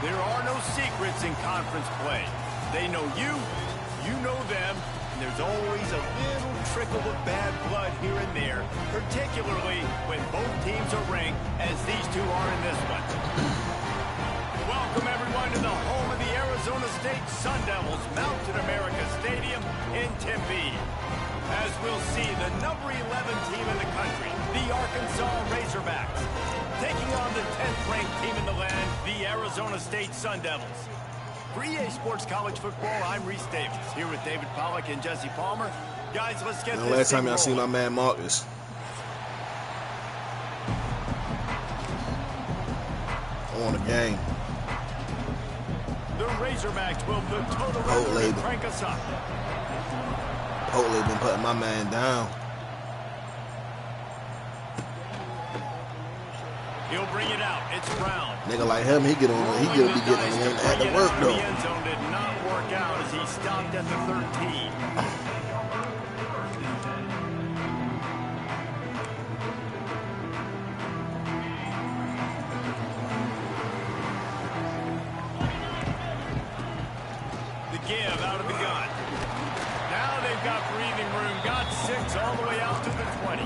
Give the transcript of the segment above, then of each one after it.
There are no secrets in conference play. They know you, you know them, and there's always a little trickle of bad blood here and there, particularly when both teams are ranked as these two are in this one. Welcome, everyone, to the home of the Arizona State Sun Devils, Mountain America Stadium in Tempe. As we'll see, the number 11 team in the country, the Arkansas Razorbacks, taking on the 10th-ranked team in the land, the Arizona State Sun Devils. For EA Sports College Football, I'm Reese Davis, here with David Pollack and Jesse Palmer. Guys, let's get this last time thing y'all seen my rolling. man Marcus. On the game. The Razorbacks will put total weather to crank us up. Hopefully been putting my man down. He'll bring it out. It's Brown. Nigga like him, he get on. He get be getting on the end at the work though. The end zone did not work out as he stopped at the 13. The give out of the gun. Now they've got breathing room. Got 6 all the way out to the 20.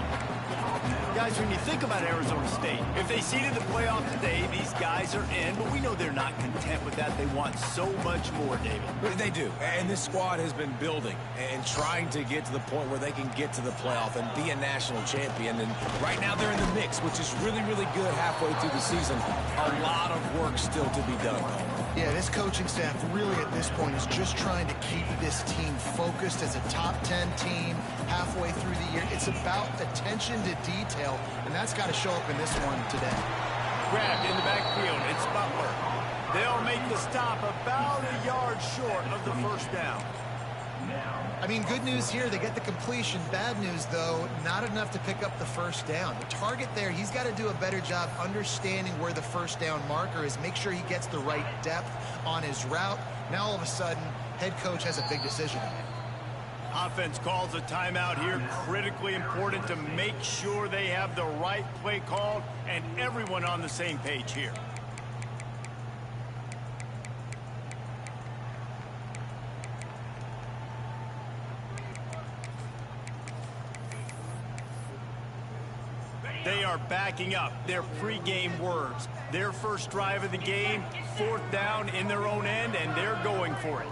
Guys, when you think about Arizona State, if they seeded the playoff today, these guys are in, but we know they're not content with that. They want so much more, David. They do, and this squad has been building and trying to get to the point where they can get to the playoff and be a national champion. And right now they're in the mix, which is really, really good halfway through the season. A lot of work still to be done, though. Yeah, this coaching staff really at this point is just trying to keep this team focused as a top 10 team halfway through the year. It's about attention to detail, and that's got to show up in this one today. Grabbed in the backfield. It's Butler. They'll make the stop about a yard short of the first down. I mean, good news here, they get the completion. Bad news, though, not enough to pick up the first down. The target there, he's got to do a better job understanding where the first down marker is, make sure he gets the right depth on his route. Now, all of a sudden, head coach has a big decision. Offense calls a timeout here. Critically important to make sure they have the right play called and everyone on the same page here. They are backing up their pregame words. Their first drive of the game, 4th down in their own end, and they're going for it.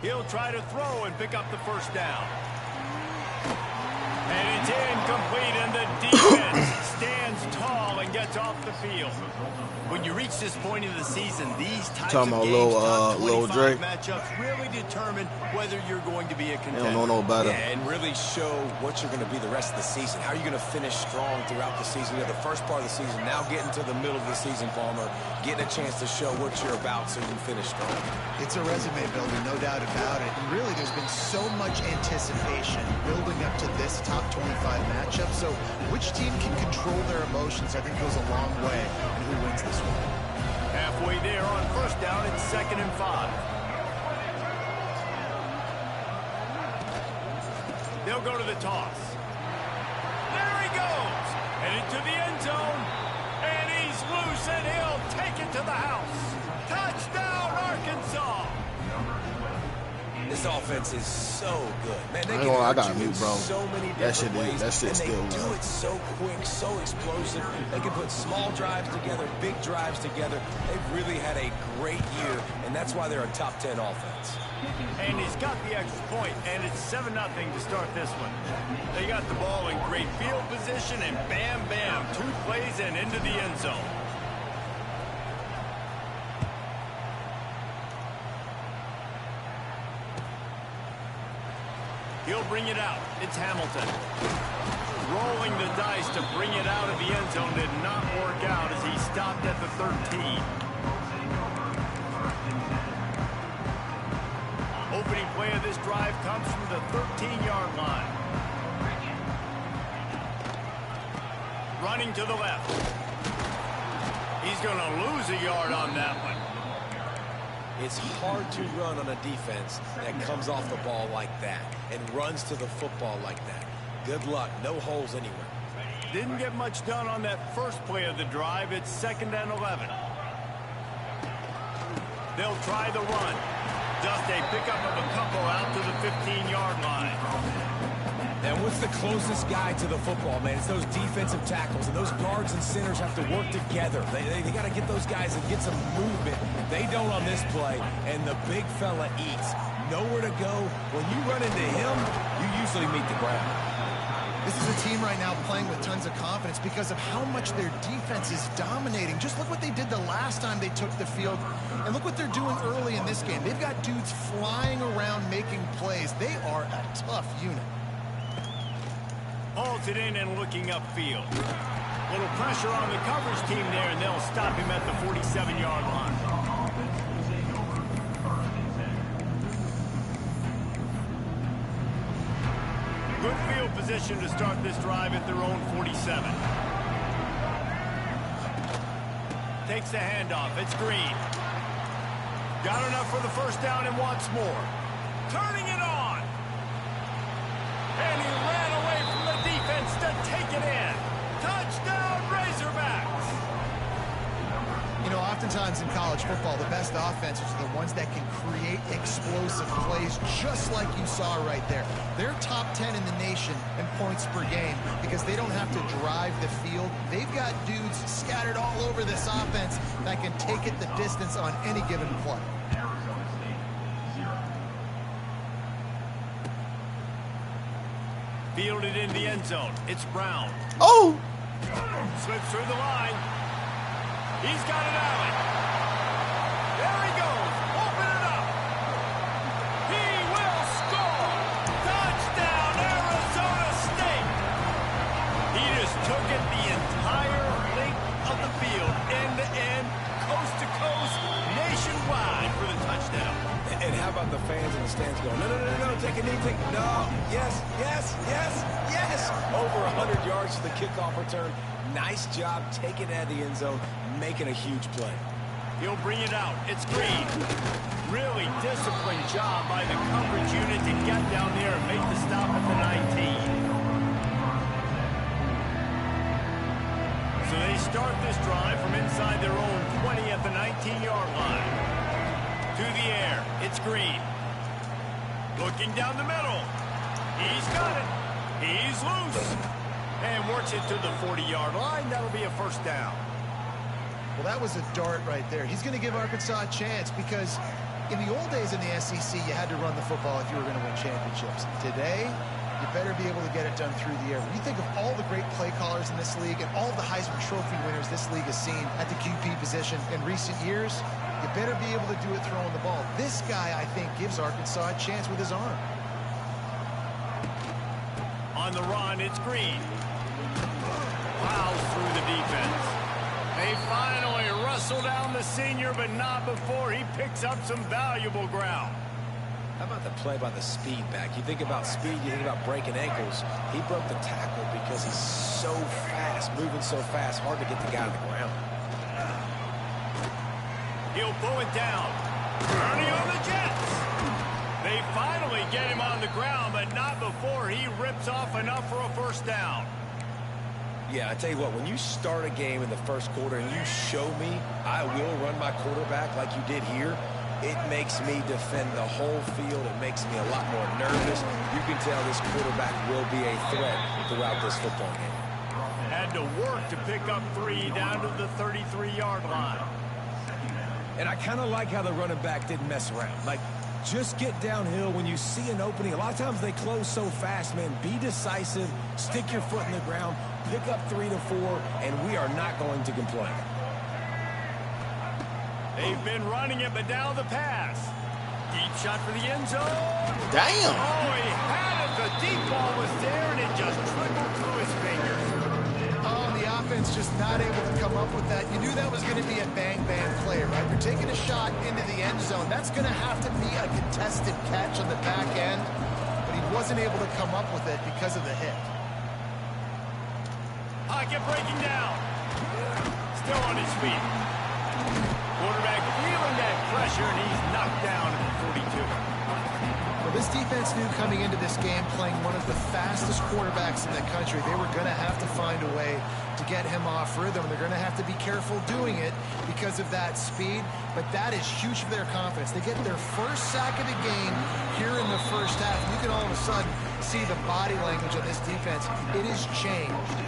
He'll try to throw and pick up the first down. And it's incomplete, and the defense stands tall and gets off the field. When you reach this point in the season, these types of games, top 25 matchups really determine whether you're going to be a contender. They don't know no better. Yeah, and really show what you're going to be the rest of the season. How are you going to finish strong throughout the season? You have the first part of the season, now getting to the middle of the season, Palmer, getting a chance to show what you're about so you can finish strong. It's a resume builder, no doubt about it. And really, there's been so much anticipation building up to this top 25 matchup. So which team can control their emotions, I think, goes a long way in who wins this one. Halfway there on first down, it's 2nd and 5. They'll go to the toss. There he goes. Headed to the end zone. And he's loose, and he'll take it to the house. Touchdown, Arkansas. This offense is so good. Man, they I can got hurt you you, in bro. so many That shit different ways, that shit and still they do it so quick, so explosive. They can put small drives together, big drives together. They've really had a great year, and that's why they're a top 10 offense. And he's got the extra point, and it's 7-0 to start this one. They got the ball in great field position, and bam, bam, 2 plays and into the end zone. He'll bring it out. It's Hamilton. Rolling the dice to bring it out of the end zone did not work out as he stopped at the 13. Opening play of this drive comes from the 13-yard line. Running to the left. He's going to lose a yard on that one. It's hard to run on a defense that comes off the ball like that and runs to the football like that. Good luck. No holes anywhere. Didn't get much done on that first play of the drive. It's 2nd and 11. They'll try the run. Just a pickup of a couple out to the 15-yard line. And what's the closest guy to the football, man? It's those defensive tackles, and those guards and centers have to work together. They got to get those guys and get some movement. They don't on this play, and the big fella eats. Nowhere to go. When you run into him, you usually meet the ground. This is a team right now playing with tons of confidence because of how much their defense is dominating. Just look what they did the last time they took the field, and look what they're doing early in this game. They've got dudes flying around making plays. They are a tough unit. Hauls it in and looking upfield. Little pressure on the coverage team there, and they'll stop him at the 47-yard line. Good field position to start this drive at their own 47. Takes the handoff. It's Green. Got enough for the first down and wants more. Turning it on. And he ran away from the defense to take it in. Touchdown, Razorbacks. You know, oftentimes in college football, the best offenses are the ones that can create explosive plays, just like you saw right there. They're top 10 in the nation in points per game because they don't have to drive the field. They've got dudes scattered all over this offense that can take it the distance on any given play. Fielded in the end zone. It's Brown. Oh! Slips through the line. He's got it, Allen. There he goes. Open it up. He will score. Touchdown, Arizona State. He just took it the entire length of the field, end to end, coast to coast, nationwide for the touchdown. And how about the fans in the stands going, no, no, no, no, take a knee, take, no, yes, yes, yes, yes. Over 100 yards to the kickoff return. Nice job taking it out of the end zone, making a huge play. He'll bring it out. It's Green. Really disciplined job by the coverage unit to get down there and make the stop at the 19. So they start this drive from inside their own 20 at the 19-yard line. To the air. It's Green. Looking down the middle. He's got it. He's loose. And works it to the 40-yard line. That'll be a first down. Well, that was a dart right there. He's going to give Arkansas a chance because in the old days in the SEC, you had to run the football if you were going to win championships. Today, you better be able to get it done through the air. When you think of all the great play callers in this league and all the Heisman Trophy winners this league has seen at the QB position in recent years, you better be able to do it throwing the ball. This guy, I think, gives Arkansas a chance with his arm. On the run, it's Green. Plows through the defense. They finally wrestle down the senior, but not before he picks up some valuable ground. How about the play by the speed back? You think about speed, you think about breaking ankles. He broke the tackle because he's so fast, moving so fast, hard to get the guy on the ground. He'll pull it down. Ernie on the Jets. They finally get him on the ground, but not before he rips off enough for a first down. Yeah, I tell you what, when you start a game in the first quarter and you show me I will run my quarterback like you did here, it makes me defend the whole field. It makes me a lot more nervous. You can tell this quarterback will be a threat throughout this football game. Had to work to pick up 3 down to the 33-yard line. And I kind of like how the running back didn't mess around. Like, just get downhill when you see an opening. A lot of times they close so fast, man. Be decisive, stick your foot in the ground, pick up 3 to 4, and we are not going to complain. They've been running it, but now the pass. Deep shot for the end zone. Damn. Oh, he had it. The deep ball was there, and it just trickled through his fingers. Oh, the offense just not able to come up with that. You knew that was going to be a bang-bang play, right? You're taking a shot into the end zone. That's going to have to be a contested catch on the back end, but he wasn't able to come up with it because of the hit. Pocket breaking down. Still on his feet. Quarterback feeling that pressure, and he's knocked down at the 42. Well, this This defense knew coming into this game, playing one of the fastest quarterbacks in the country, they were going to have to find a way to get him off rhythm. They're going to have to be careful doing it because of that speed, but that is huge for their confidence. They get their first sack of the game here in the first half. You can all of a sudden see the body language of this defense. It has changed.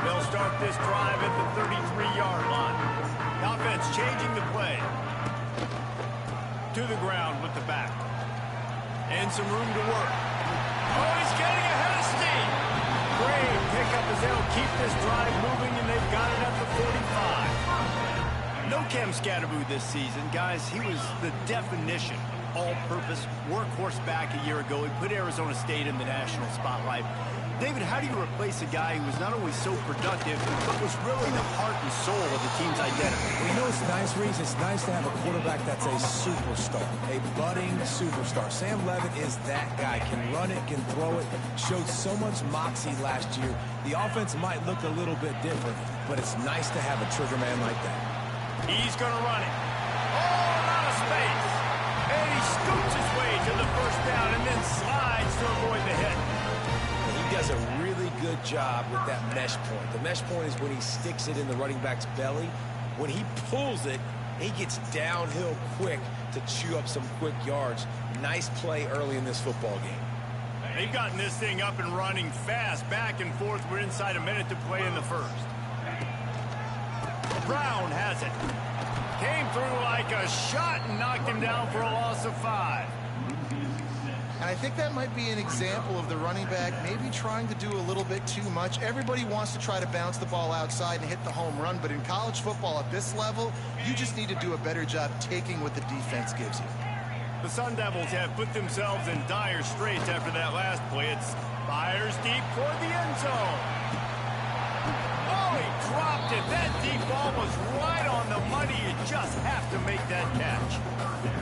They'll start this drive at the 33-yard line. The offense changing the play. To the ground with the back. And some room to work. Oh, he's getting ahead of steam. Great pickup as they'll keep this drive moving, and they've got it at the 45. No Cam Scatterboo this season, guys. He was the definition, all-purpose workhorse back a year ago. He put Arizona State in the national spotlight. David, how do you replace a guy who was not only so productive, but was really the heart and soul of the team's identity? Well, you know it's nice, Reese? It's nice to have a quarterback that's a superstar, a budding superstar. Sam Leavitt is that guy. Can run it, can throw it, showed so much moxie last year. The offense might look a little bit different, but it's nice to have a trigger man like that. He's going to run it. Oh, out of space. And he scoots his way to the first down and then slides to avoid the hit. He does a really good job with that mesh point. The mesh point is when he sticks it in the running back's belly. When he pulls it, he gets downhill quick to chew up some quick yards. Nice play early in this football game. They've gotten this thing up and running fast, back and forth. We're inside a minute to play in the first. Brown has it. Came through like a shot and knocked him down for a loss of 5. And I think that might be an example of the running back maybe trying to do a little bit too much. Everybody wants to try to bounce the ball outside and hit the home run, but in college football at this level, you just need to do a better job taking what the defense gives you. The Sun Devils have put themselves in dire straits after that last play. It's fires deep for the end zone. Oh, he dropped it. That deep ball was right on the money. You just have to make that catch.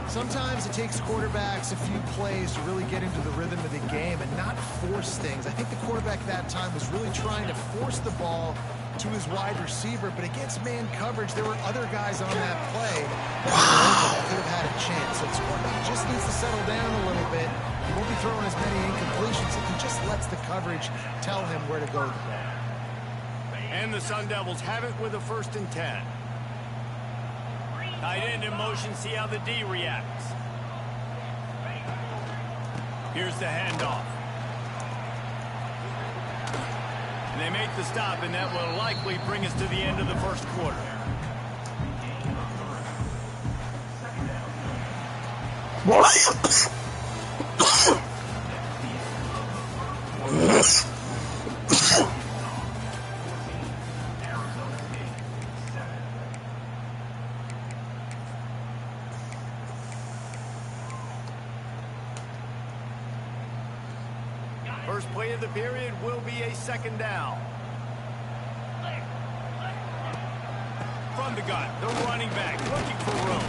Sometimes it takes quarterbacks a few plays to really get into the rhythm of the game and not force things. I think the quarterback that time was really trying to force the ball to his wide receiver, but against man coverage, there were other guys on that play that could have had a chance. So the quarterback just needs to settle down a little bit. He won't be throwing as many incompletions if he just lets the coverage tell him where to go with the ball. And the Sun Devils have it with a 1st and 10. Tight end in motion, see how the D reacts. Here's the handoff. And they make the stop, and that will likely bring us to the end of the first quarter. First play of the period will be a 2nd down. From the gun, the running back looking for room.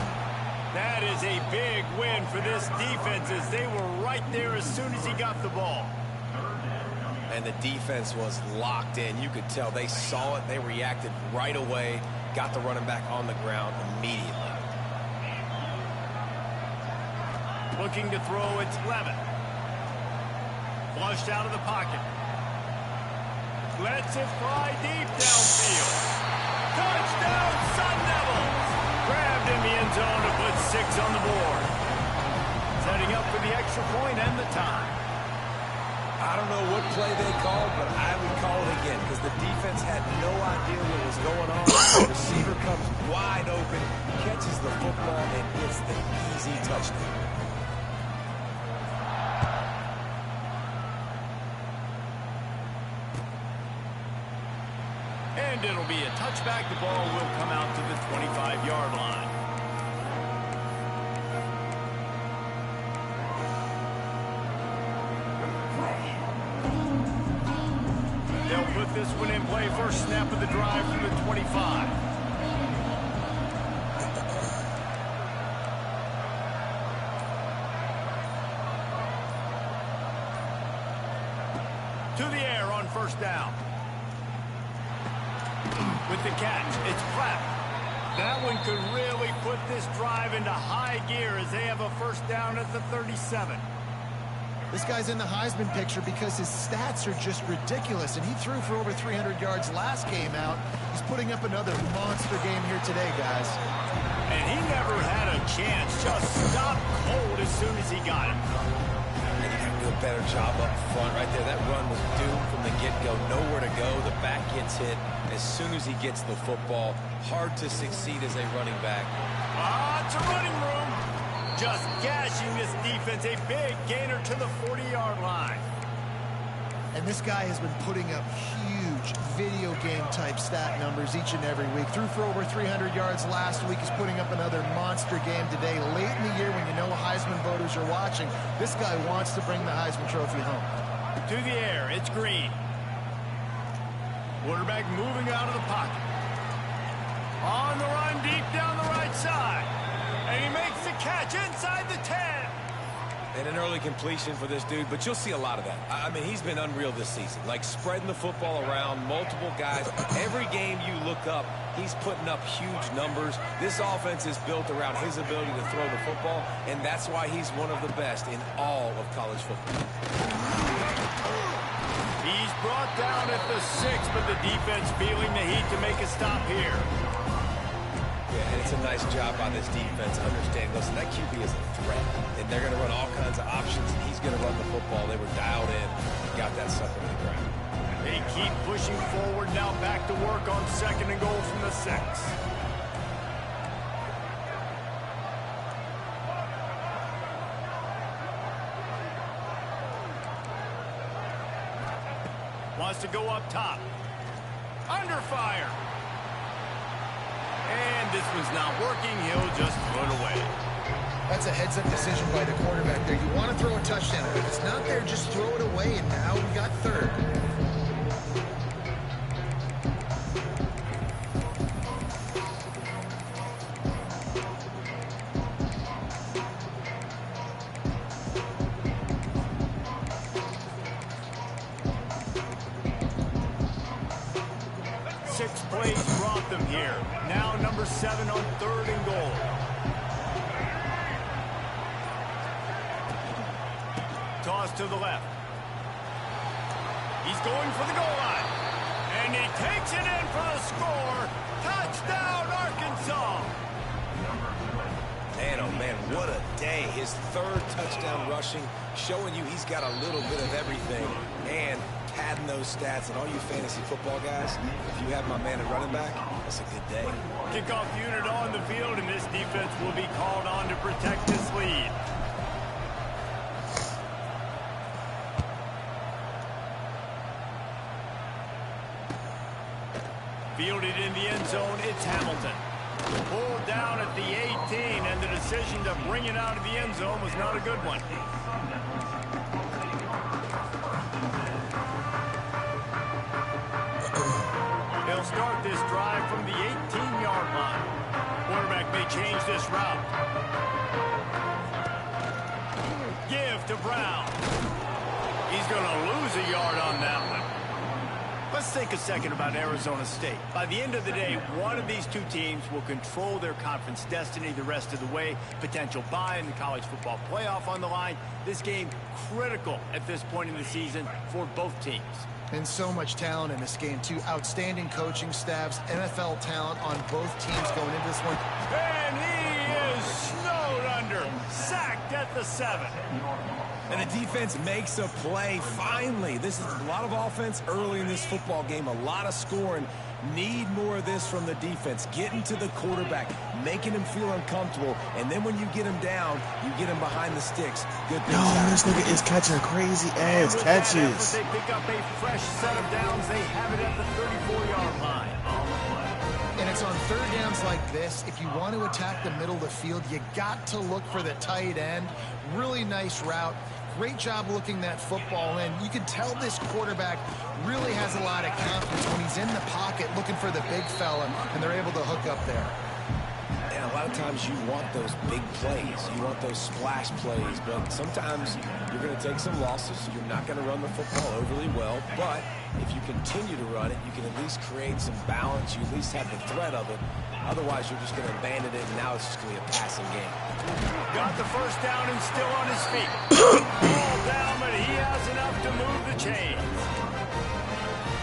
That is a big win for this defense as they were right there as soon as he got the ball. And the defense was locked in. You could tell they saw it. They reacted right away. Got the running back on the ground immediately. Looking to throw, it's Leavitt. Flushed out of the pocket. Lets it fly deep downfield. Touchdown, Sun Devils! Grabbed in the end zone to put 6 on the board. Setting up for the extra point and the tie. I don't know what play they called, but I would call it again because the defense had no idea what was going on. The receiver comes wide open, catches the football, and gets the easy touchdown. And it'll be a touchback. The ball will come out to the 25-yard line. They'll put this one in play. First snap of the drive from the 25. To the air on 1st down. With the catch, it's Pratt. That one could really put this drive into high gear as they have a first down at the 37. This guy's in the Heisman picture because his stats are just ridiculous, and he threw for over 300 yards last game out. He's putting up another monster game here today, guys. And he never had a chance, just stopped cold as soon as he got it. And you got to do a better job up front right there. That run was doomed from the get-go. Nowhere to go. The back gets hit as soon as he gets the football. Hard to succeed as a running back. It's a running room. Just gashing this defense. A big gainer to the 40-yard line. And this guy has been putting up huge video game-type stat numbers each and every week. Threw for over 300 yards last week. He's putting up another monster game today. Late in the year when you know Heisman voters are watching, this guy wants to bring the Heisman Trophy home. To the air, it's Green. Quarterback moving out of the pocket. On the run, deep down the right side. And he makes the catch inside the 10. And an early completion for this dude, but you'll see a lot of that. I mean, he's been unreal this season. Like spreading the football around, multiple guys. Every game you look up, he's putting up huge numbers. This offense is built around his ability to throw the football, and that's why he's one of the best in all of college football. He's brought down at the 6, but the defense feeling the heat to make a stop here. Yeah, and it's a nice job by this defense understanding, listen, that QB is a threat, and they're going to run all kinds of options, and he's going to run the football. They were dialed in, got that sucker to the ground. They keep pushing forward, now back to work on 2nd and goal from the 6. Wants to go up top. Under fire. And this one's not working. He'll just throw it away. That's a heads-up decision by the quarterback there. You want to throw a touchdown. If it's not there, just throw it away, and now we got 3rd. Here. Now number 7 on 3rd and goal. Toss to the left. He's going for the goal line. And he takes it in for the score. Touchdown, Arkansas. Man, oh man, what a day. His 3rd touchdown rushing, showing you he's got a little bit of everything. And padding those stats, and all you fantasy football guys, if you have my man at running back, that's a good day. Kickoff unit on the field, and this defense will be called on to protect this lead. Fielded in the end zone, it's Hamilton. Pulled down at the 18, and the decision to bring it out of the end zone was not a good one. They'll start this drive from the 18-yard line. Quarterback may change this route. Give to Brown. He's going to lose a yard on that one. Let's think a second about Arizona State. By the end of the day, one of these two teams will control their conference destiny the rest of the way. Potential bye in the college football playoff on the line. This game critical at this point in the season for both teams. And so much talent in this game, too. Outstanding coaching staffs, NFL talent on both teams going into this one. And he is snowed under. Sacked at the 7. And the defense makes a play, finally. This is a lot of offense early in this football game, a lot of scoring. Need more of this from the defense. Getting to the quarterback, making him feel uncomfortable, and then when you get him down, you get him behind the sticks. Good things happen. This nigga is catching crazy-ass catches. They pick up a fresh set of downs. They have it at the 34-yard line. And it's on 3rd downs like this. If you want to attack the middle of the field, you got to look for the tight end. Really nice route. Great job looking that football in. You can tell this quarterback really has a lot of confidence when he's in the pocket looking for the big fella, and they're able to hook up there. And a lot of times you want those big plays. You want those splash plays, but sometimes you're going to take some losses. You're not going to run the football overly well, but If you continue to run it, you can at least create some balance. You at least have the threat of it. Otherwise, you're just going to abandon it, and now it's just going to be a passing game. Got the first down and still on his feet. Ball down, but he has enough to move the chains.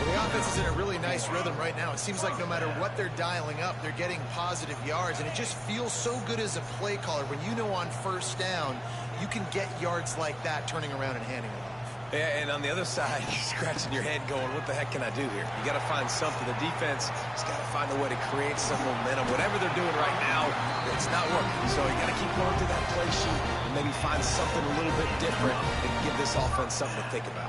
Well, the offense is in a really nice rhythm right now. It seems like no matter what they're dialing up, they're getting positive yards, and it just feels so good as a play caller when you know on first down you can get yards like that turning around and handing it off. Yeah, and on the other side, you're scratching your head going, what the heck can I do here? You got to find something. The defense has got to find a way to create some momentum. Whatever they're doing right now, it's not working. So you got to keep going through that play sheet and maybe find something a little bit different and give this offense something to think about.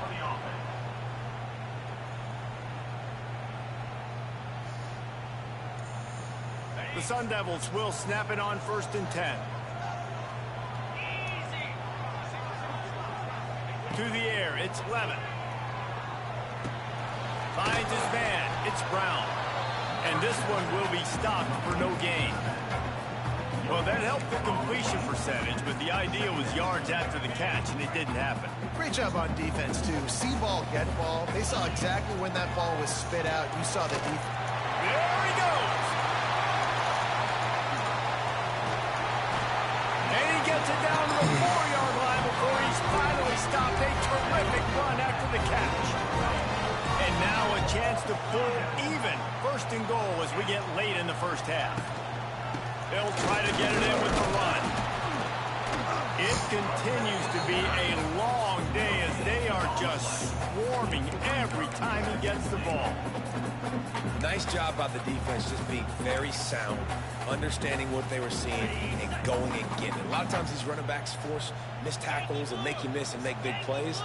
The Sun Devils will snap it on 1st and 10. To the air, it's Levin. Finds his man, it's Brown. And this one will be stopped for no gain. Well, that helped the completion percentage, but the idea was yards after the catch, and it didn't happen. Great job on defense, too. See ball, get ball. They saw exactly when that ball was spit out. You saw the defense. There he goes. And he gets it down to the 4-yard line before he's finally stopped. A terrific run after the catch. And now a chance to pull even 1st and goal as we get late in the first half. They'll try to get it in with the run. It continues to be a long day as they are just swarming every time he gets the ball. Nice job by the defense just being very sound, understanding what they were seeing, and going and getting it. A lot of times these running backs force missed tackles and make you miss and make big plays.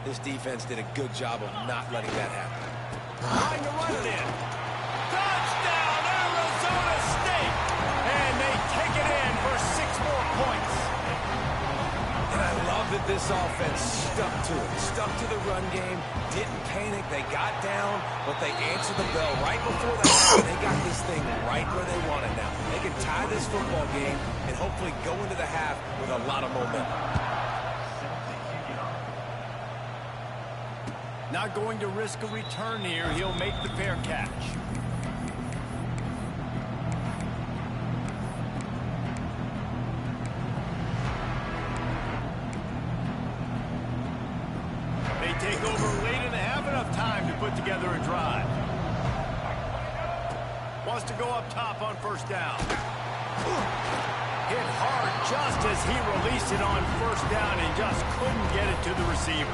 This defense did a good job of not letting that happen. Trying to run it in. Touchdown, Arizona State! And they take it in for 6 more points. And I love that this offense stuck to it, stuck to the run game, didn't panic. They got down, but they answered the bell right before the half. They got this thing right where they want it now. They can tie this football game and hopefully go into the half with a lot of momentum. Not going to risk a return here. He'll make the fair catch. They take over late and have enough time to put together a drive. Wants to go up top on 1st down. Hit hard just as he released it on 1st down and just couldn't get it to the receiver.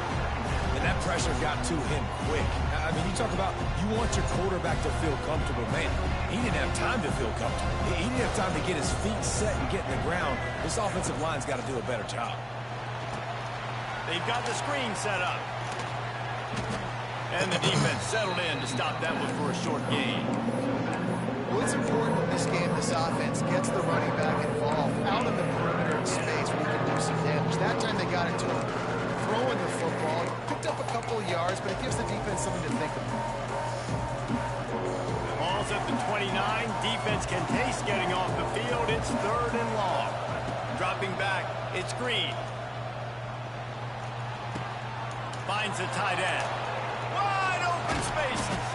And that pressure got to him quick. I mean, you talk about you want your quarterback to feel comfortable. Man, he didn't have time to feel comfortable. He didn't have time to get his feet set and get in the ground. This offensive line's got to do a better job. They've got the screen set up. And the defense settled in to stop that one for a short gain. Well, it's important in this game this offense gets the running back involved out in the perimeter in space where he can do some damage. That time they got it to him. Throwing the football, picked up a couple of yards, but it gives the defense something to think about. Ball's at the 29. Defense can taste getting off the field. It's 3rd and long. Dropping back, it's Green. Finds the tight end. Wide open spaces.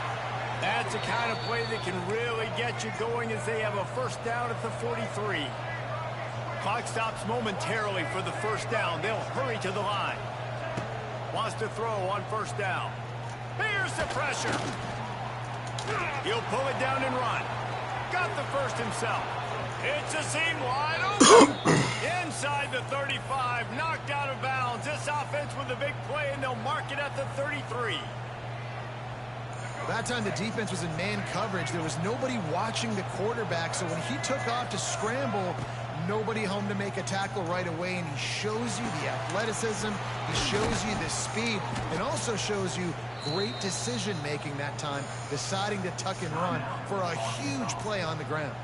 That's the kind of play that can really get you going as they have a 1st down at the 43. Clock stops momentarily for the 1st down. They'll hurry to the line. Wants to throw on 1st down. Here's the pressure. He'll pull it down and run. Got the 1st himself. It's a seam wide open. Inside the 35. Knocked out of bounds. This offense with a big play, and they'll mark it at the 33. That time the defense was in man coverage. There was nobody watching the quarterback, so when he took off to scramble, nobody home to make a tackle right away, and he shows you the athleticism, he shows you the speed, and also shows you great decision-making that time, deciding to tuck and run for a huge play on the ground.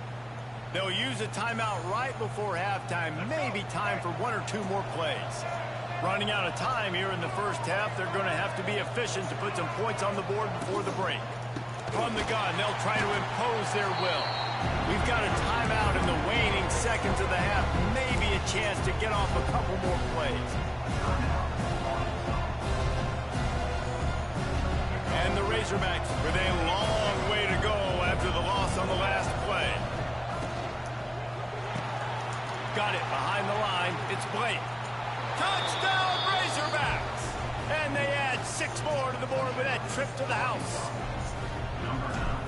They'll use a timeout right before halftime, maybe time for 1 or 2 more plays. Running out of time here in the first half, they're going to have to be efficient to put some points on the board before the break. From the gun, they'll try to impose their will. We've got a timeout in the waning seconds of the half, maybe a chance to get off a couple more plays. And the Razorbacks with a long way to go after the loss on the last play. Got it behind the line. It's Blake. Touchdown, Razorbacks! And they add 6 more to the board with that trip to the house.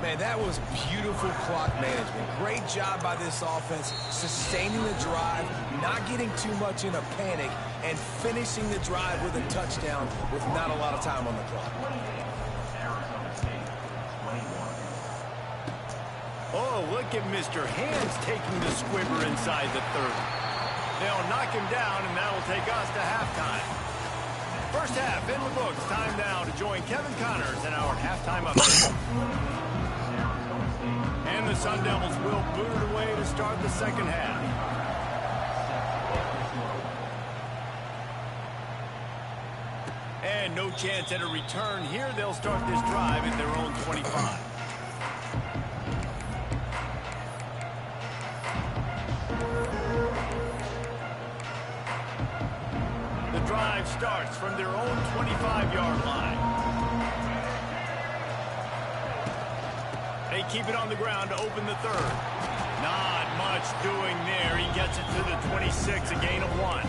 Man, that was beautiful clock management. Great job by this offense, sustaining the drive, not getting too much in a panic, and finishing the drive with a touchdown with not a lot of time on the clock. Oh, look at Mr. Hands taking the squibber inside the 30. They'll knock him down, and that'll take us to halftime. First half in the books. Time now to join Kevin Connors in our halftime update. And the Sun Devils will boot it away to start the second half. And no chance at a return here. They'll start this drive at their own 25. The drive starts from their own 25-yard line. They keep it on the ground to open the third. Not much doing there. He gets it to the 26, a gain of 1.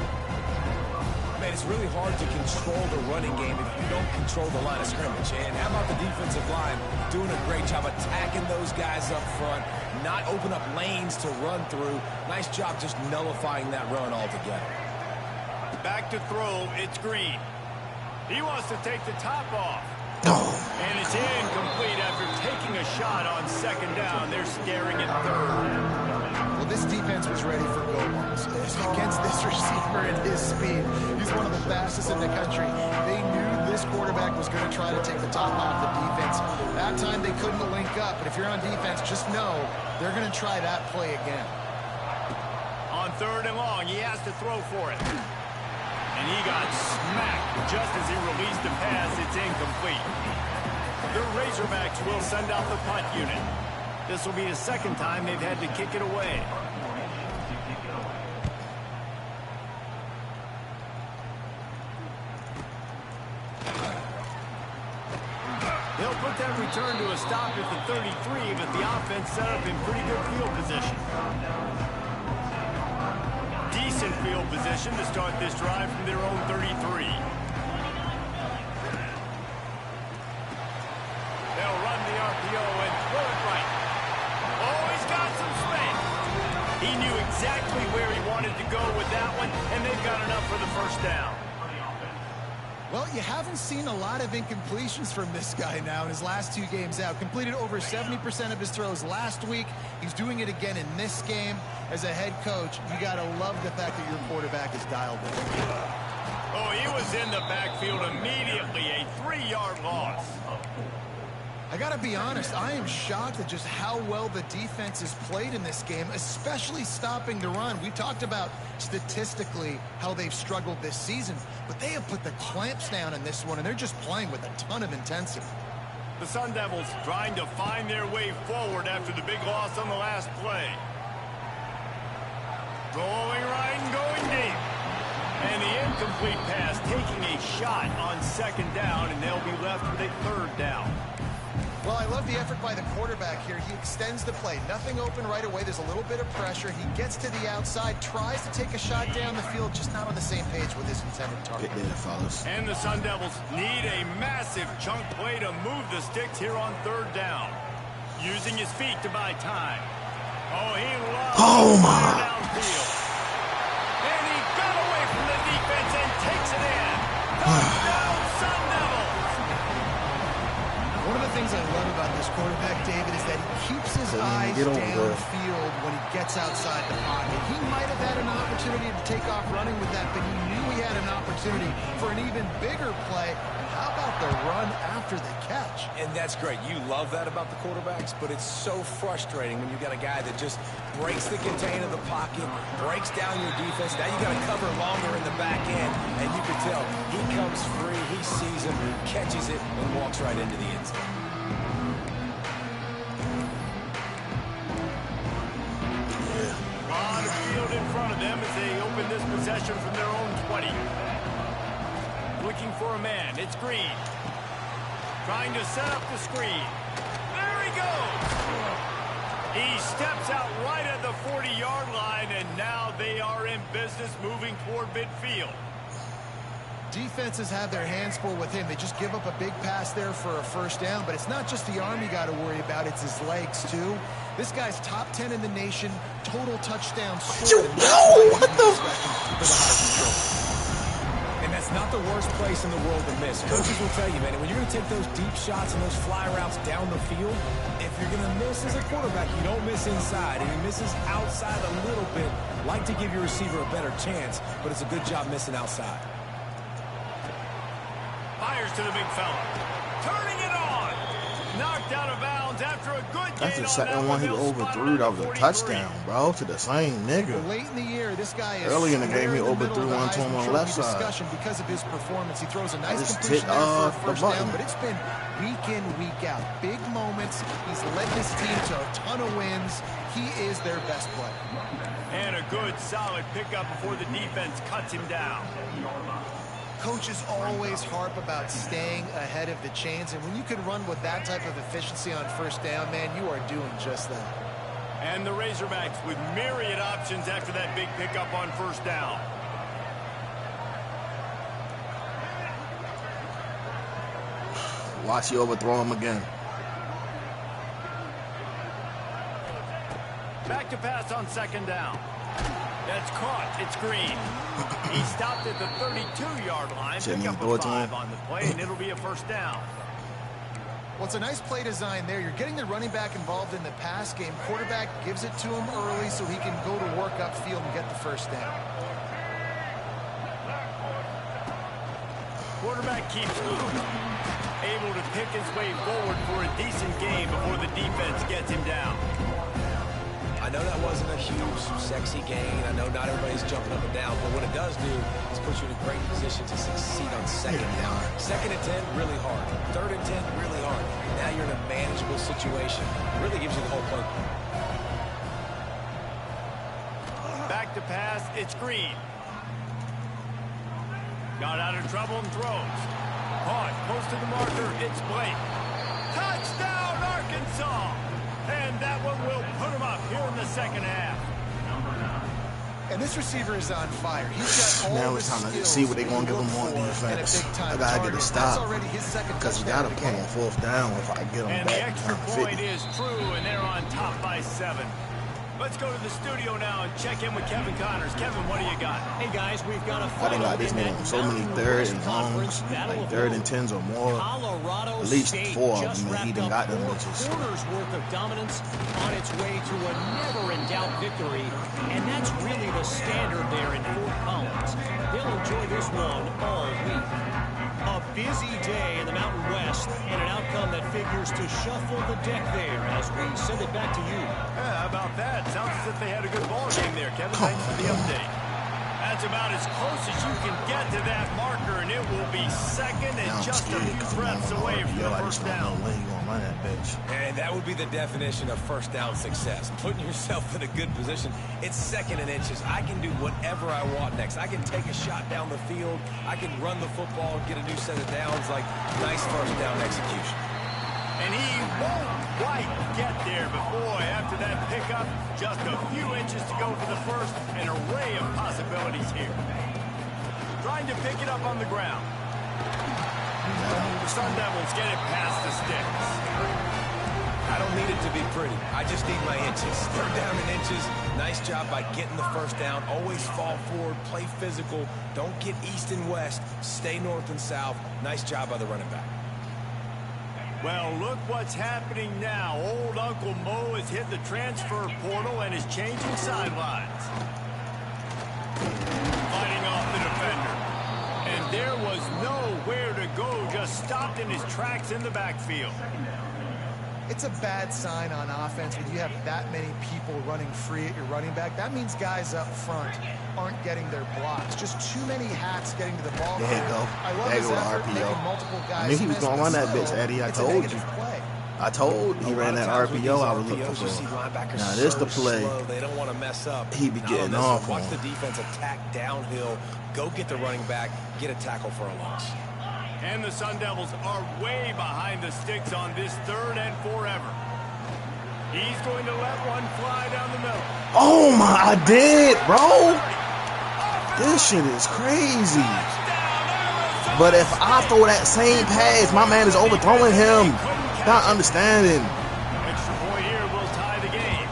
Man, it's really hard to control the running game if you don't control the line of scrimmage. And how about the defensive line doing a great job attacking those guys up front, not open up lanes to run through. Nice job just nullifying that run altogether. Back to throw, it's Green. He wants to take the top off. And it's incomplete after taking a shot on second down. They're staring at third. Well, this defense was ready for go-balls. Against this receiver and his speed, he's one of the fastest in the country. They knew this quarterback was going to try to take the top off the defense. That time they couldn't link up, but if you're on defense, just know they're going to try that play again. On third and long, he has to throw for it. And he got smacked just as he released the pass. It's incomplete. The Razorbacks will send out the punt unit. This will be the second time they've had to kick it away. They'll put that return to a stop at the 33, but the offense set up in pretty good field position. Decent field position to start this drive from their own 33. They'll run the RPO and throw it right. Oh, he's got some space. He knew exactly where he wanted to go with that one, and they've got enough for the first down. Well, you haven't seen a lot of incompletions from this guy now in his last 2 games out. Completed over 70% of his throws last week. He's doing it again in this game. As a head coach, you got to love the fact that your quarterback is dialed in. Oh, he was in the backfield immediately. A 3-yard loss. I got to be honest, I am shocked at just how well the defense has played in this game, especially stopping the run. We talked about statistically how they've struggled this season, but they have put the clamps down in this one, and they're just playing with a ton of intensity. The Sun Devils trying to find their way forward after the big loss on the last play. Going right and going deep. And the incomplete pass taking a shot on second down, and they'll be left with a third down. Well, I love the effort by the quarterback here. He extends the play. Nothing open right away. There's a little bit of pressure. He gets to the outside, tries to take a shot down the field, just not on the same page with his intended target. Get there, fellas. And the Sun Devils need a massive chunk play to move the sticks here on third down. Using his feet to buy time. Oh, he loves downfield. And he got away from the defense and takes it in. Touchdown, Sun Devils! One of the things I love about this quarterback, David, is that he keeps his eyes downfield when he gets outside the pocket. He might have had an opportunity to take off running with that, but he knew he had an opportunity for an even bigger play. And how about the run after the catch? And that's great. You love that about the quarterbacks, but it's so frustrating when you got a guy that just breaks the contain of the pocket, breaks down your defense. Now you got to cover longer in the back end, and you can tell he comes free, he sees him, catches it, and walks right into the end zone. A lot of field in front of them as they open this possession from their own 20. Looking for a man. It's Green. Trying to set up the screen. There he goes. He steps out right at the 40-yard line, and now they are in business moving toward midfield. Defenses have their hands full with him. They just give up a big pass there for a first down, but it's not just the arm you got to worry about, it's his legs too. This guy's top 10 in the nation, total touchdowns scored. What the? And that's not the worst place in the world to miss. Coaches will tell you, man, when you're going to take those deep shots and those fly routes down the field, if you're going to miss as a quarterback, you don't miss inside. And he misses outside a little bit. Like to give your receiver a better chance, but it's a good job missing outside. Fires to the big fella. Turning it on. Knocked out of bounds after a good That's gain the on second one he overthrew. That was a touchdown, bro, to the same nigga. Late in the year, this guy is Early in the game, he overthrew one to him on the left side. Because of his performance, he throws a nice just completion hit, there for a first the down, button. but it's been week in, week out. Big moments. He's led this team to a ton of wins. He is their best player. And a good, solid pickup before the defense cuts him down. Coaches always harp about staying ahead of the chains, and when you can run with that type of efficiency on first down, man, you are doing just that. And the Razorbacks with myriad options after that big pickup on first down. Watch you overthrow him again. Back to pass on second down. That's caught. It's Green. He stopped at the 32-yard line. Shouldn't Pick up throw a it to 5 him. on the play, and it'll be a first down. Well, it's a nice play design there. You're getting the running back involved in the pass game. Quarterback gives it to him early so he can go to work upfield and get the first down. Quarterback keeps moving. Able to pick his way forward for a decent gain before the defense gets him down. I know that wasn't a huge, sexy gain. I know not everybody's jumping up and down, but what it does do is put you in a great position to succeed on second down. Second and 10, really hard. Third and 10, really hard. Now you're in a manageable situation. It really gives you the whole playbook. Back to pass, it's Green. Got out of trouble and throws. Caught, close to the marker, it's Blake. Touchdown, Arkansas! And that one will put him up here in the second half. And this receiver is on fire. He's got all Now the it's time to skills see what they're that going to you give him look on for in a defense. big-time I got to get a target. stop. That's already his second Because he touchdown got to of the pull game. on fourth down if I get him And the back. extra behind point 50. is true, and they're on top by 7. Let's go to the studio now and check in with Kevin Connors. Kevin, what do you got? Hey guys, we've got a I think like this nigga on so many third and longs, like third and 10s or more. Colorado At least State 4 of just them, and he wrapped done up got them 4 bitches. quarters worth of dominance on its way to a never-in-doubt victory, and that's really the standard there in Fort Collins. They'll enjoy this one all week. A busy day in the Mountain West, and an outcome that figures to shuffle the deck there as we send it back to you. Yeah, how about that? Sounds as if they had a good ball game there, Kevin. Thanks for the update. That's about as close as you can get to that marker, and it will be second and Now I'm just a scared few because I'm breaths on away from RPO. the I first just don't know down. when he going to run that bitch. And that would be the definition of first down success. Putting yourself in a good position. It's second and inches. I can do whatever I want next. I can take a shot down the field. I can run the football and get a new set of downs. Like, nice first down execution. And he won't quite get there, but boy, after that pickup, just a few inches to go for the first. An array of possibilities here. Trying to pick it up on the ground. The Sun Devils get it past the sticks. I don't need it to be pretty. I just need my inches. Third down in inches. Nice job by getting the first down. Always fall forward. Play physical. Don't get east and west. Stay north and south. Nice job by the running back. Well, look what's happening now. Old Uncle Mo has hit the transfer portal and is changing sidelines. Fighting off the defender. And there was nowhere to go, just stopped in his tracks in the backfield. It's a bad sign on offense when you have that many people running free at your running back. That means guys up front aren't getting their blocks. Just too many hats getting to the ball. There you go. I love There his you go, effort, RPO. making multiple guys I knew he was miss, gonna but run that still, bitch, Eddie. I it's a told you. negative play. I told he ran that RPO I was looking RPOs, you see for. linebackers Now this the so play. slow, they don't want to mess up. He be Not getting on this off one. Watch on. the defense attack downhill. Go get the running back. Get a tackle for a loss. And the Sun Devils are way behind the sticks on this 3rd and forever. He's going to let one fly down the middle. Oh my, I did, bro. This shit is crazy. But if I throw that same pass, my man is overthrowing him. Not understanding. Extra point here will tie the game.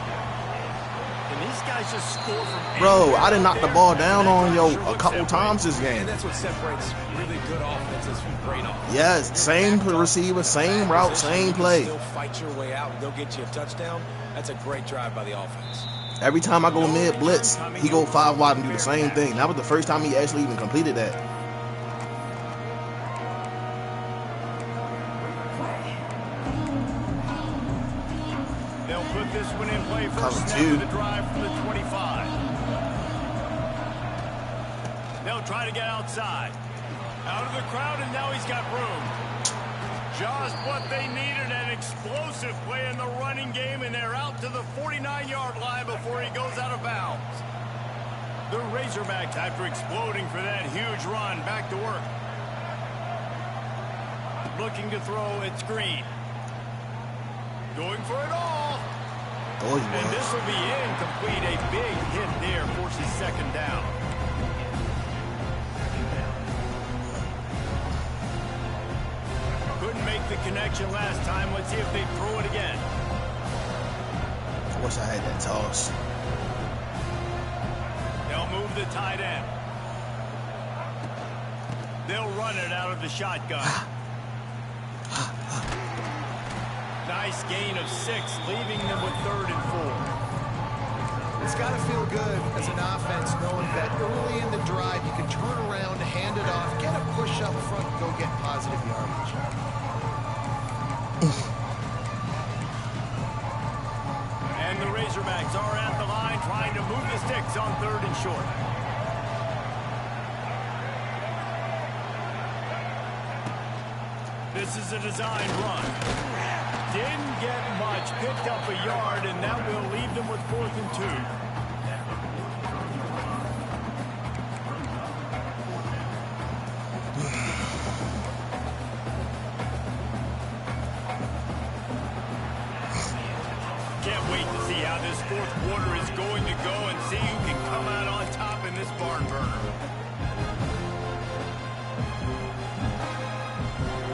And these guys just score from Bro, I done knocked the ball down on yo a couple times this game. And that's what separates really good offenses from great offenses. Yes, same receiver, same route, same play. Still fight your way out and go get you a touchdown. That's a great drive by the offense. Every time I go mid blitz, he go 5 wide and do the same thing. That was the first time he actually even completed that. They'll put this one in play for Cover snap 2. with a drive from the 25. They'll try to get outside. Out of the crowd, and now he's got room. Just what they needed, an explosive play in the running game, and they're out to the 49-yard line before he goes out of bounds. The Razorbacks, after exploding for that huge run, back to work. Looking to throw, it's Green. Going for it all. Oh, he And this was. will be incomplete. A big hit there forces 2nd down. Couldn't make the connection last time. Let's see if they throw it again. I wish I had that toss. They'll move the tight end. They'll run it out of the shotgun. Nice gain of 6, leaving them with 3rd and 4. It's got to feel good as an offense knowing that early in the drive you can turn around, hand it off, get a push up front, and go get positive yardage. And the Razorbacks are at the line trying to move the sticks on 3rd and short. This is a designed run. Didn't get much, picked up a yard, and that will leave them with 4th and 2. Can't wait to see how this 4th quarter is going to go and see who can come out on top in this barn burner.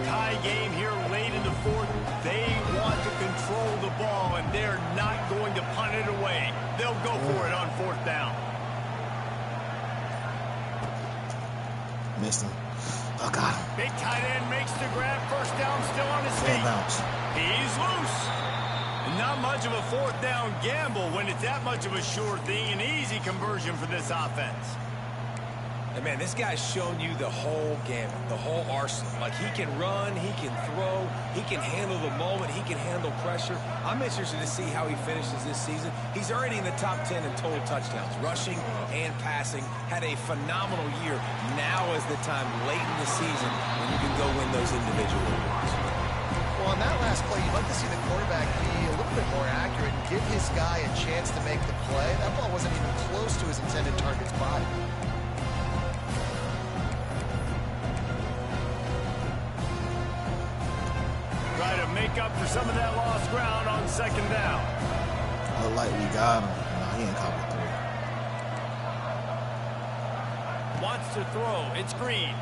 Tie game here late in the 4th. They want to control the ball, and they're not going to punt it away. They'll go for it on 4th down. Missed him. I got him. Big tight end makes the grab. 1st down, still on his Full feet. bounce. He's loose. Not much of a 4th down gamble when it's that much of a sure thing. An easy conversion for this offense. And man, this guy's shown you the whole gamut, the whole arsenal. Like, he can run, he can throw, he can handle the moment, he can handle pressure. I'm interested to see how he finishes this season. He's already in the top 10 in total touchdowns, rushing and passing. Had a phenomenal year. Now is the time, late in the season, when you can go win those individual awards. Well, on that last play, you'd like to see the quarterback be a little bit more accurate and give his guy a chance to make the play. That ball wasn't even close to his intended target's body. Try to make up for some of that lost ground on 2nd down. Look like we got him. Nah, he ain't covered 3. Wants to throw. It's Green.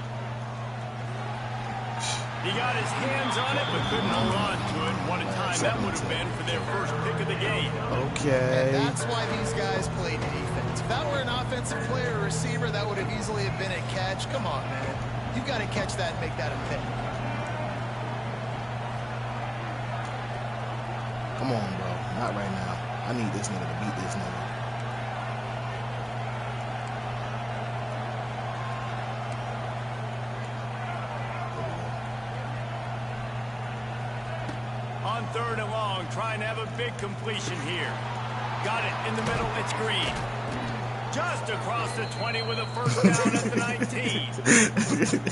He got his hands on it, but couldn't hold on to it. What a time that would have been for their first pick of the game. Okay. And that's why these guys play defense. If that were an offensive player or receiver, that would have easily have been a catch. Come on, man. You've got to catch that and make that a pick. Come on, bro. Not right now. I need this nigga to beat this nigga. On 3rd and long, trying to have a big completion here. Got it in the middle, it's Green. Just across the 20 with a 1st down at the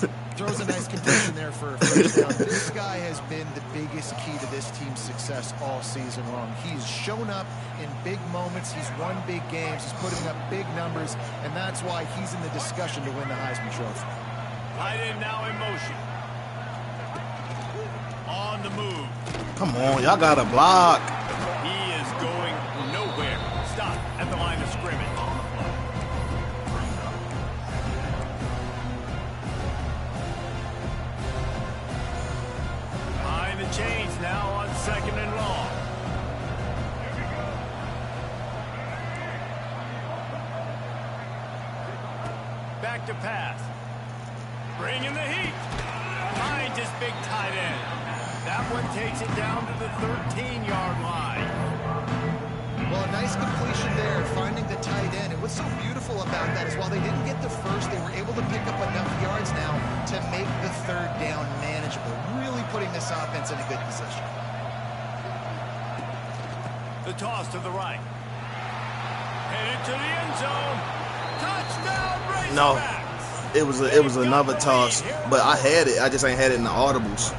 19. Throws a nice contention there for a 1st down. This guy has been the biggest key to this team's success all season long. He's shown up in big moments. He's won big games. He's putting up big numbers, and that's why he's in the discussion to win the Heisman Trophy. Tight end now in motion. move. Come on, y'all got to block. He is going nowhere. Stop at the line of scrimmage. Behind the chains now on 2nd and long. Back to pass. Bringing the heat. Finds his big tight end. That one takes it down to the 13-yard line. Well, a nice completion there, finding the tight end. And what's so beautiful about that is while they didn't get the first, they were able to pick up enough yards now to make the 3rd down manageable. Really putting this offense in a good position. The toss to the right. Headed to the end zone. Touchdown, Razorbacks. No, it was another toss, but I had it. I just ain't had it in the audibles.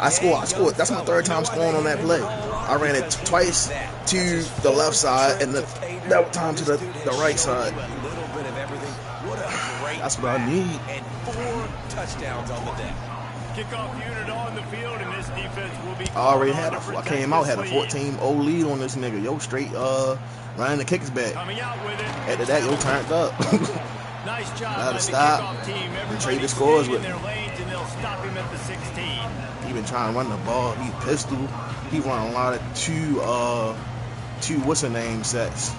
I scored. That's my 3rd time scoring on that play. I ran it twice to the left side and that time to the right side. That's what I need. And 4 touchdowns on the day. Kickoff unit on the field, and this defense will be. I came out, had a 14-0 lead on this nigga. Yo, straight running the kicks back. Coming out with it. After that, yo turned up. Nice job. Gotta stop. And trade the scores with him. And they'll stop him at the 16. He been trying to run the ball. He pistol. He run a lot of two what's her name sets.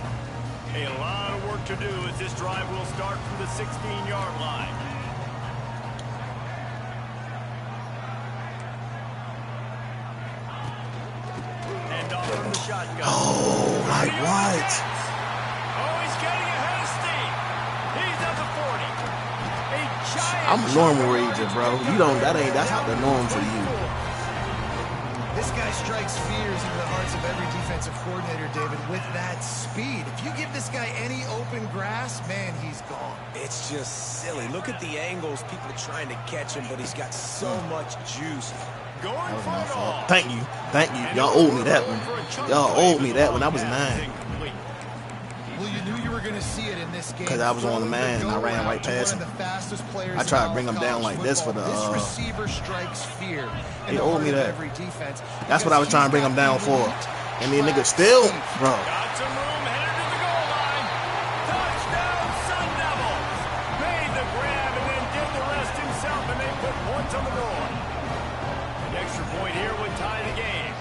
A lot of work to do as this drive will start from the 16-yard line. And off from the shotgun. Oh, like what? Oh, he's getting ahead of steam. He's at the 40. A giant. I'm a normal rager, bro. That's not the norm for you. This guy strikes fears into the hearts of every defensive coordinator, David, with that speed. If you give this guy any open grass, man, he's gone. It's just silly. Look at the angles. People are trying to catch him, but he's got so much juice. Going for it all. Thank you. Y'all owed me that one. Y'all owed me that when I was 9. Well, you knew you were going to see it in this game. Because I was on the man and I ran right past him. I tried to bring him down like this for the. This receiver strikes fear. He owed me that. Every defense. That's what I was trying to bring him down for. And the nigga still, bro. Got some room, headed to the goal line. Touchdown, Sun Devils. Made the grab and then did the rest himself, and they put points on the board. The extra point here would tie the game.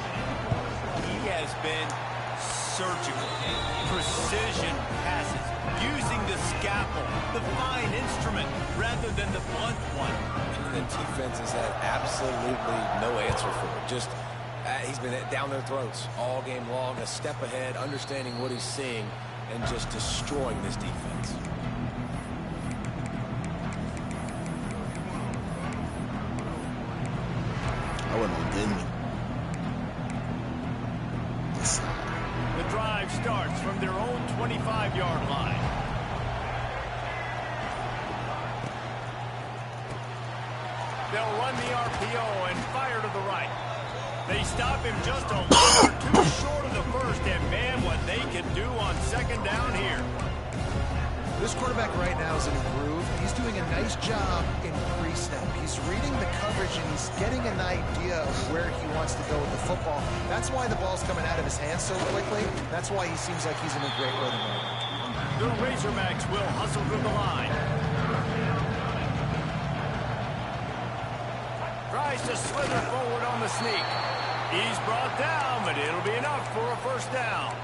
He has been surgical. Precision passes, using the scalpel, the fine instrument, rather than the blunt one. And the defense has had absolutely no answer for it. Just, he's been down their throats all game long, a step ahead, understanding what he's seeing, and just destroying this defense. I wasn't getting me. The drive starts from their own 25-yard line. They'll run the RPO and fire to the right. They stop him just a little or two short of the first, and man, what they can do on 2nd down here. This quarterback right now is in a groove, and he's doing a nice job in pre-snap. He's reading the coverage, and he's getting an idea of where he wants to go with the football. That's why the ball's coming out of his hands so quickly. That's why he seems like he's in a great rhythm right now. The Razorbacks will hustle to the line. Tries to slither forward on the sneak. He's brought down, but it'll be enough for a 1st down.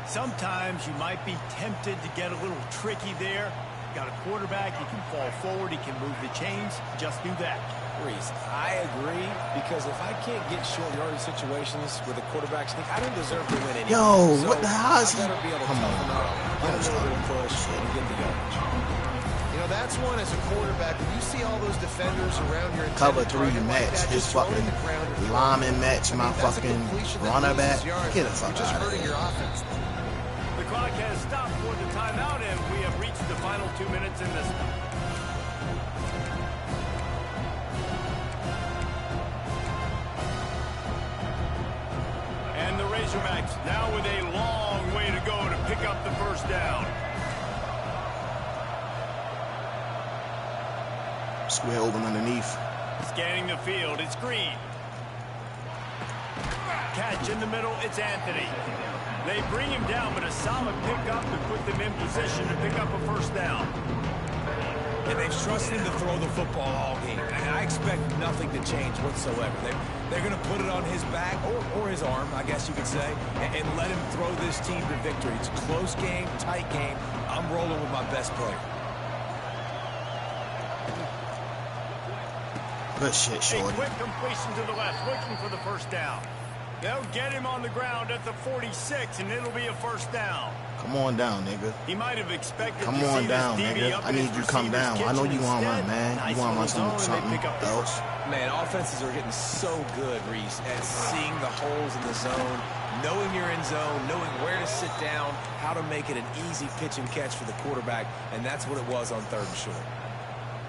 Sometimes you might be tempted to get a little tricky there. Got a quarterback, he can fall forward, he can move the chains. Just do that. Reese, I agree, because if I can't get short yardage situations with a quarterback sneak, I don't deserve to win anyway. Yo, so what the hell is he? I better be able to toughen up, get a little bit of push, and get the yardage. You know, that's one as a quarterback. When you see all those defenders around your Cover 3 target like match that, his just throwing fucking the ground and lineman match my that's a fucking completion that runner loses back. yards. Get the fuck You're just out of hurting here. your offense. The clock has stopped for the timeout, and we have reached the final 2 minutes in this one. And the Razorbacks now with a long way to go to pick up the 1st down. Square open underneath. Scanning the field, it's Green. Catch in the middle, it's Anthony. They bring him down, but a solid pickup to put them in position to pick up a first down. And they've trusted him to throw the football all game. And I expect nothing to change whatsoever. They're going to put it on his back, or his arm, I guess you could say, and let him throw this team to victory. It's a close game, tight game. I'm rolling with my best player. Good shit, Shorty. A quick completion to the left, looking for the first down. They'll get him on the ground at the 46, and it'll be a first down. Come on down, nigga. He might have expected Come to on see down, this DB nigga. up I in need his you to come receiver's down. I know you kitchen want instead. one, man. Nice You want little one zone, and something they pick up the else. first. Man, offenses are getting so good, Reese, at seeing the holes in the zone, knowing you're in zone, knowing where to sit down, how to make it an easy pitch and catch for the quarterback, and that's what it was on 3rd and short.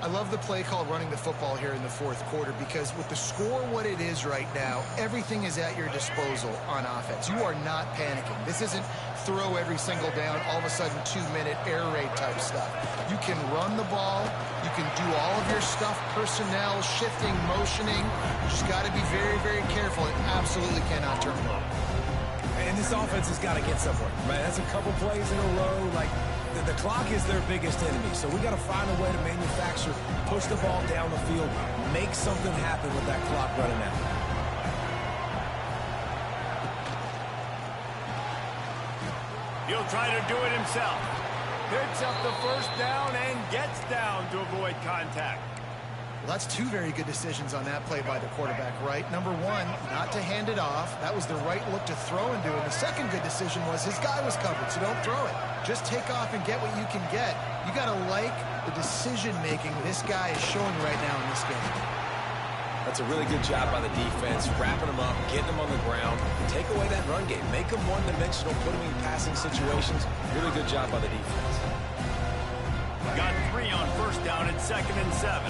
I love the play call running the football here in the 4th quarter because with the score what it is right now, everything is at your disposal on offense. You are not panicking. This isn't throw every single down, all of a sudden 2-minute air raid type stuff. You can run the ball. You can do all of your stuff, personnel, shifting, motioning. You just got to be very, very careful. It absolutely cannot turn it over. And this offense has got to get somewhere, right? That's a couple plays in a row. Like, the clock is their biggest enemy, so we got to find a way to manufacture, push the ball down the field, make something happen with that clock running out. He'll try to do it himself. Picks up the first down and gets down to avoid contact. Well, that's 2 very good decisions on that play by the quarterback, right? Number 1, not to hand it off. That was the right look to throw into. And the second good decision was his guy was covered, so don't throw it. Just take off and get what you can get. You got to like the decision-making this guy is showing right now in this game. That's a really good job by the defense, wrapping them up, getting them on the ground, take away that run game, make them one-dimensional, put them in passing situations. Really good job by the defense. Got 3 on first down at 2nd and 7.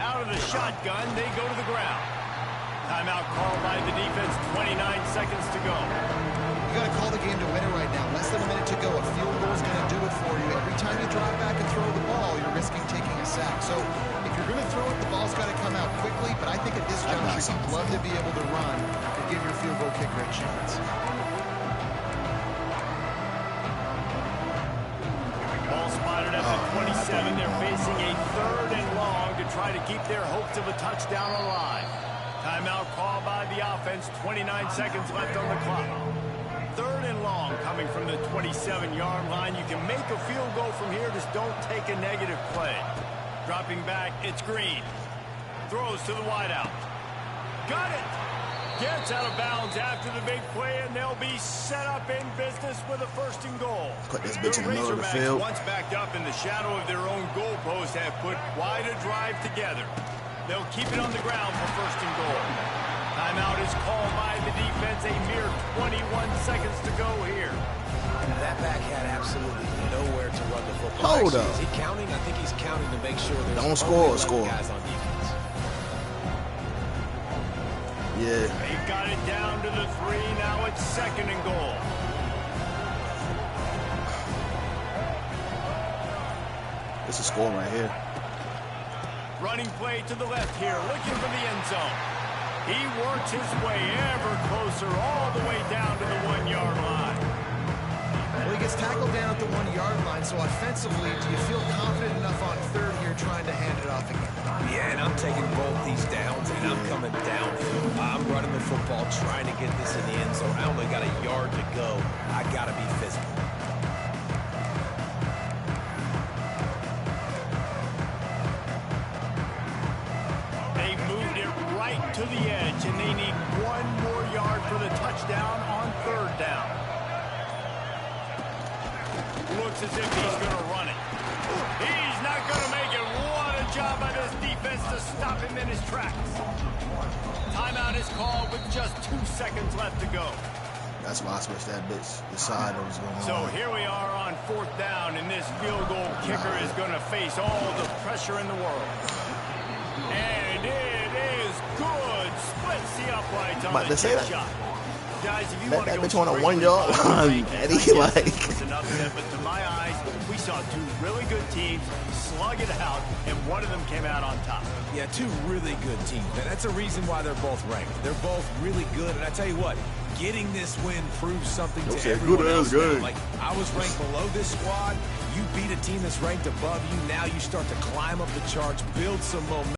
Out of the shotgun, they go to the ground. Timeout called by the defense, 29 seconds to go. You got to call the game to win it right now. Less than a minute to go. A field goal is going to do it for you. Every time you drop back and throw the ball, you're risking taking a sack. So if you're going to throw it, the ball's got to come out quickly. But I think at this juncture, you'd love to be able to run and give your field goal kicker a chance. Ball spotted at the 27. They're facing a 3rd and long to try to keep their hopes of a touchdown alive. Timeout called by the offense. 29 seconds left on the clock. 3rd and long coming from the 27-yard line. You can make a field goal from here. Just don't take a negative play. Dropping back, it's Green. Throws to the wideout. Got it. Gets out of bounds after the big play, and they'll be set up in business with a 1st and goal. Put this bitch in the middle of the field. Once backed up in the shadow of their own goalpost, have put quite a drive together. They'll keep it on the ground for 1st and goal. Timeout is called by the defense. A mere 21 seconds to go here. That back had absolutely nowhere to run the football. Hold up. Is he counting? I think he's counting to make sure there's don't score, score. guys on defense. Yeah. They got it down to the 3. Now it's 2nd and goal. This is a score right here. Running play to the left here, looking for the end zone. He works his way ever closer all the way down to the 1-yard line. Well, he gets tackled down at the 1-yard line, so offensively, do you feel confident enough on 3rd here trying to hand it off again? Yeah, and I'm taking both these downs, and I'm coming downfield. I'm running the football, trying to get this in the end zone. I only got a yard to go. I got to be physical. They moved it right to the edge, and they need 1 more yard for the touchdown on 3rd down. Looks as if he's going to run it. He's not going to make it. What a job by this defense to stop him in his tracks. Timeout is called with just 2 seconds left to go. That's why I switched that bitch. The side that was going on. So here we are on 4th down, and this field goal kicker is going to face all the pressure in the world. And it is good. Splits the uprights on the tip shot. Guys, if you Let want that to bitch on a go 1 yard line, Eddie. Like, it was an upset, but to my eyes, we saw two really good teams slug it out, and one of them came out on top. Yeah, two really good teams, man. That's a reason why they're both ranked. They're both really good, and I tell you what, getting this win proves something to everyone else. Like, I was ranked below this squad. You beat a team that's ranked above you. Now you start to climb up the charts, build some momentum.